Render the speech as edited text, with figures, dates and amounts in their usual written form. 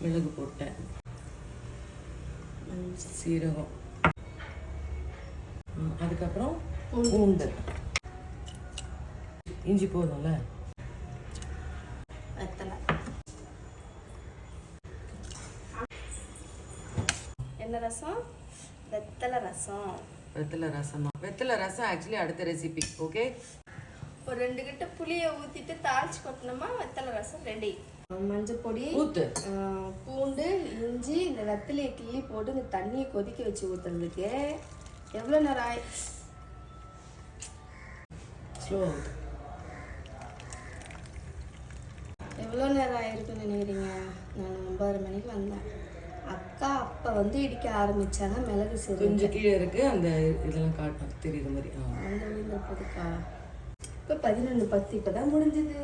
மிளகு போட்டேன், சீரகம், அதுக்கப்புறம் பூண்டு, இஞ்சி போதும்ல, வெத்தலை. என்ன ரசம்? வெத்தலை ரசம். வெத்தலை ரசமா? வெத்தலை ரசம் ஆக்சுவலி அடுத்த ரெசிபி. ஓகே, ஒரு 2 கட்டு புளியை ஊற்றிட்டு தாளிச்சு கொட்டினோமா வெத்தலை ரசம் ரெடி. மஞ்சள் பொடி, பூண்டு, இஞ்சி, இந்த வெத்தலையை கிள்ளி போட்டு இந்த தண்ணியை கொதிக்க வச்சு ஊற்றுறதுக்கு எவ்வளோ நேரம் ஆயி? ஸ்லோ. எவ்வளோ நேரம் ஆயிருக்குன்னு நினைக்கிறீங்க? நான் 9:30 மணிக்கு வந்தேன். அக்கா அப்போ வந்து இடிக்க ஆரம்பித்தாங்க. மிளகு சீரகம் கொஞ்சம் கீழே இருக்குது, அந்த இதெல்லாம் காட்டும் தெரியுற மாதிரி. அந்த விழுந்தப்பதுக்கா இப்போ 11:10 இப்போ தான் முடிஞ்சுது.